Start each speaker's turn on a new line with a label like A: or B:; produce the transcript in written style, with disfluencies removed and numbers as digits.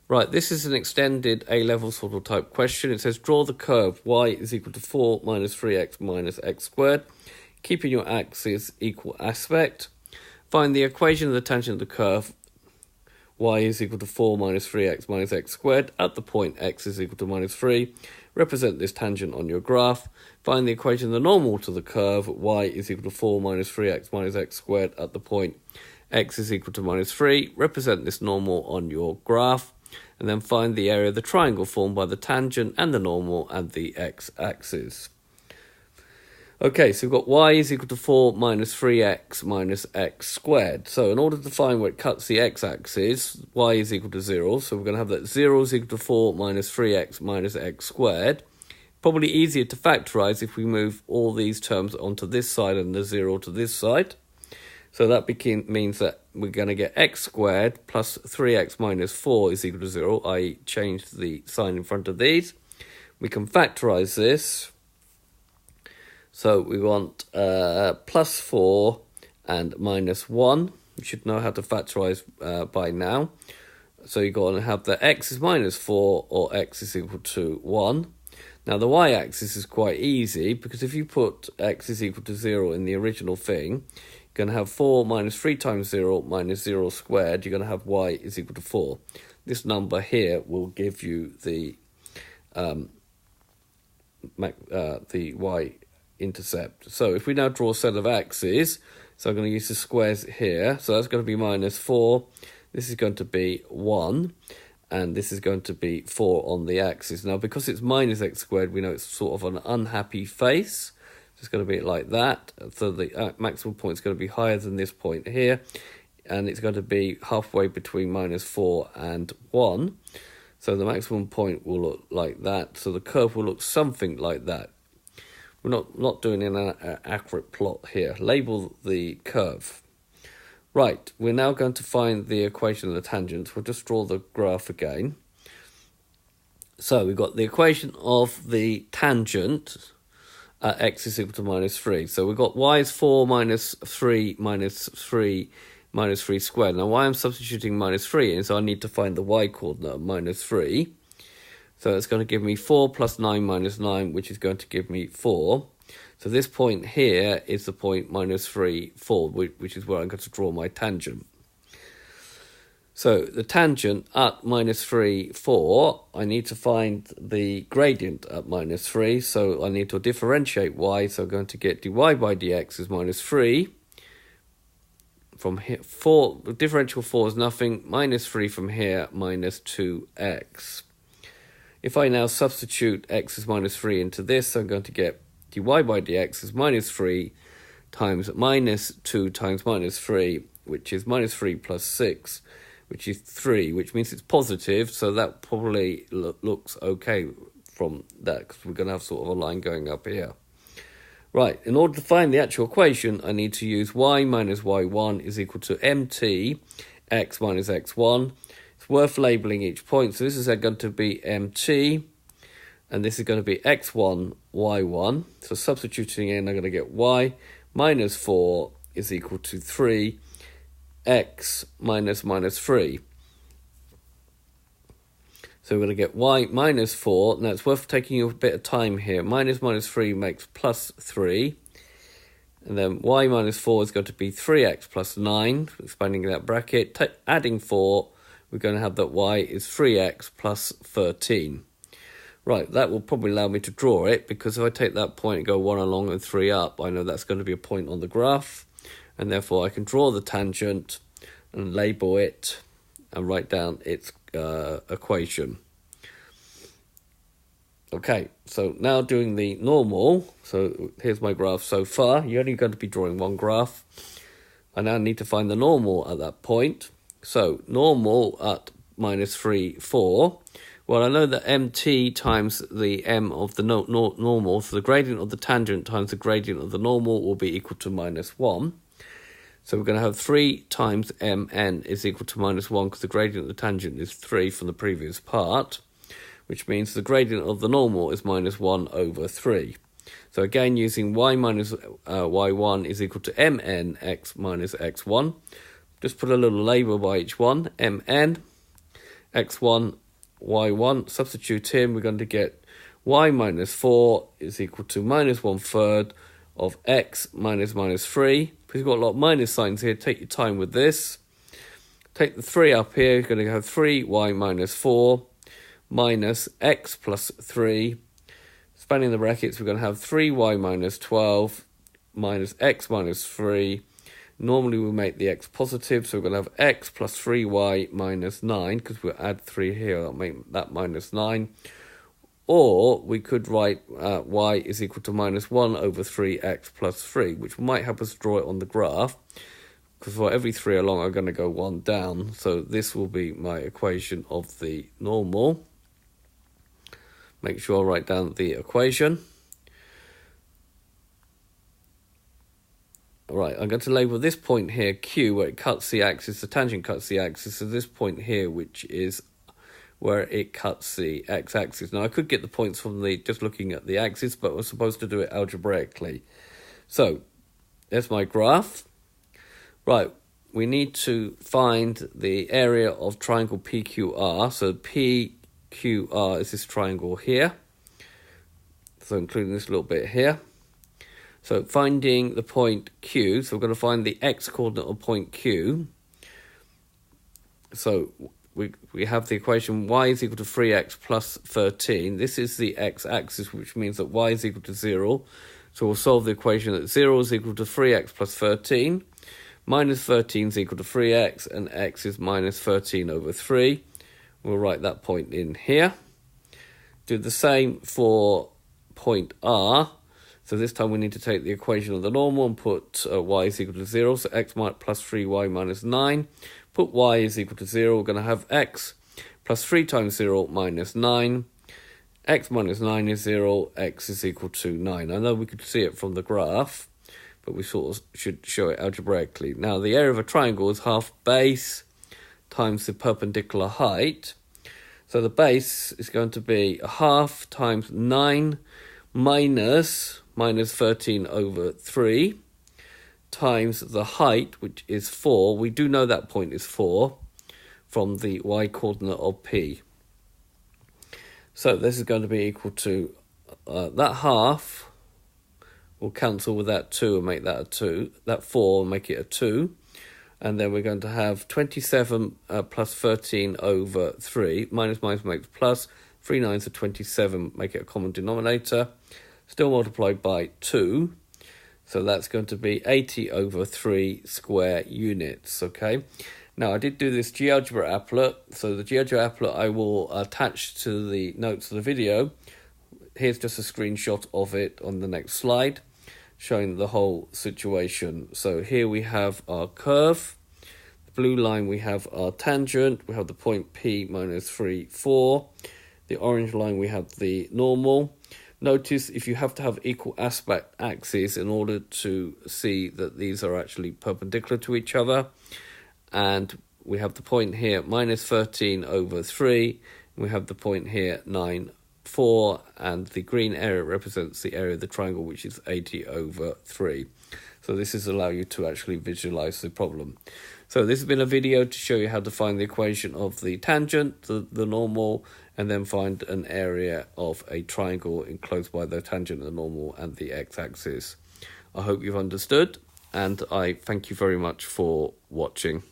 A: Right, this is an extended A-level sort of type question. It says draw the curve y is equal to 4 minus 3x minus x squared, keeping your axis equal aspect. Find the equation of the tangent of the curve y is equal to 4 minus 3x minus x squared at the point x is equal to minus 3. Represent this tangent on your graph. Find the equation of the normal to the curve y is equal to 4 minus 3x minus x squared at the point x is equal to minus 3. Represent this normal on your graph. And then find the area of the triangle formed by the tangent and the normal and the x-axis. Okay, so we've got y is equal to 4 minus 3x minus x squared. So in order to find where it cuts the x-axis, y is equal to 0. So we're going to have that 0 is equal to 4 minus 3x minus x squared. Probably easier to factorise if we move all these terms onto this side and the 0 to this side. So that means that we're going to get x squared plus 3x minus 4 is equal to 0, i.e. change the sign in front of these. We can factorise this. So we want plus 4 and minus 1. You should know how to factorise by now. So you're going to have that x is minus 4 or x is equal to 1. Now the y-axis is quite easy because if you put x is equal to 0 in the original thing, you're going to have 4 minus 3 times 0 minus 0 squared. You're going to have y is equal to 4. This number here will give you the y-intercept. So if we now draw a set of axes, so I'm going to use the squares here. So that's going to be minus 4. This is going to be 1. And this is going to be 4 on the axis. Now, because it's minus x squared, we know it's sort of an unhappy face. It's going to be like that. So the maximum point is going to be higher than this point here. And it's going to be halfway between minus 4 and 1. So the maximum point will look like that. So the curve will look something like that. We're not doing an accurate plot here. Label the curve. Right, we're now going to find the equation of the tangent. We'll just draw the graph again. So we've got the equation of the tangent at x is equal to minus 3. So we've got y is 4 minus 3 minus 3 minus 3 squared. Now why I'm substituting minus 3 in, so I need to find the y coordinate of minus 3. So it's going to give me 4 plus 9 minus 9, which is going to give me 4. So this point here is the point minus 3, 4, which is where I'm going to draw my tangent. So the tangent at minus 3, 4, I need to find the gradient at minus 3. So I need to differentiate y. So I'm going to get dy by dx is minus 3. From here, 4, differential 4 is nothing. Minus 3 from here, minus 2x. If I now substitute x is minus 3 into this, I'm going to get dy by dx is minus 3 times minus 2 times minus 3, which is minus 3 plus 6, which is 3, which means it's positive, so that probably looks okay from that, because we're going to have sort of a line going up here. Right, in order to find the actual equation, I need to use y minus y1 is equal to mt x minus x1. It's worth labelling each point, so this is going to be mt, and this is going to be x1, y1. So substituting in, I'm going to get y minus 4 is equal to 3, x minus minus 3. So we're going to get y minus 4. Now it's worth taking a bit of time here. Minus 3 makes plus 3. And then y minus 4 is going to be 3x plus 9, expanding that bracket. Adding 4, we're going to have that y is 3x plus 13. Right, that will probably allow me to draw it, because if I take that point and go 1 along and 3 up, I know that's going to be a point on the graph. And therefore I can draw the tangent and label it and write down its equation. Okay, so now doing the normal. So here's my graph so far. You're only going to be drawing one graph. I now need to find the normal at that point. So normal at minus 3, 4. Well, I know that mt times the m of the normal, so the gradient of the tangent times the gradient of the normal will be equal to minus 1. So we're going to have 3 times mn is equal to minus 1, because the gradient of the tangent is 3 from the previous part, which means the gradient of the normal is minus 1 over 3. So again, using y minus y1 is equal to mn x minus x1. Just put a little label by each one, mn. x1, y1. Substitute in, we're going to get y minus 4 is equal to minus 1/3 of x minus minus 3. Because you've got a lot of minus signs here, take your time with this. Take the 3 up here, you're going to have 3y minus 4 minus x plus 3. Spanning the brackets, we're going to have 3y minus 12 minus x minus 3. Normally we make the x positive, so we're going to have x plus 3y minus 9, because we'll add 3 here, that'll make that minus 9. Or we could write y is equal to minus 1 over 3x plus 3, which might help us draw it on the graph, because for every 3 along I'm going to go 1 down. So this will be my equation of the normal. Make sure I write down the equation. Alright, I'm going to label this point here Q, where it cuts the axis, the tangent cuts the axis, so this point here, which is where it cuts the x-axis. Now, I could get the points from just looking at the axis, but we're supposed to do it algebraically. So, there's my graph. Right, we need to find the area of triangle PQR. So, PQR is this triangle here. So, including this little bit here. So, finding the point Q, so we're going to find the x-coordinate of point Q. So, we have the equation y is equal to 3x plus 13. This is the x-axis, which means that y is equal to 0. So we'll solve the equation that 0 is equal to 3x plus 13. Minus 13 is equal to 3x, and x is minus 13 over 3. We'll write that point in here. Do the same for point R. So this time we need to take the equation of the normal and put y is equal to 0. So x plus 3y minus 9. Put y is equal to 0. We're going to have x plus 3 times 0 minus 9. X minus 9 is 0. X is equal to 9. I know we could see it from the graph, but we sort of should show it algebraically. Now, the area of a triangle is half base times the perpendicular height. So the base is going to be a half times 9 minus 13 over 3. Times the height, which is 4. We do know that point is 4 from the y-coordinate of P. So this is going to be equal to that half will cancel with that 2 and make that a 2. That 4 will make it a 2. And then we're going to have 27 plus 13 over 3. Minus makes plus. 3 nines are 27, make it a common denominator. Still multiplied by 2. So that's going to be 80 over 3 square units, okay? Now, I did do this Geogebra Applet. So the Geogebra Applet I will attach to the notes of the video. Here's just a screenshot of it on the next slide, showing the whole situation. So here we have our curve. The blue line, we have our tangent. We have the point P minus 3, 4. The orange line, we have the normal. Notice if you have to have equal aspect axes in order to see that these are actually perpendicular to each other. And we have the point here, minus 13 over 3. We have the point here, 9, 4. And the green area represents the area of the triangle, which is 80 over 3. So this is allow you to actually visualize the problem. So this has been a video to show you how to find the equation of the tangent, the normal, and then find an area of a triangle enclosed by the tangent, the normal, and the x-axis. I hope you've understood, and I thank you very much for watching.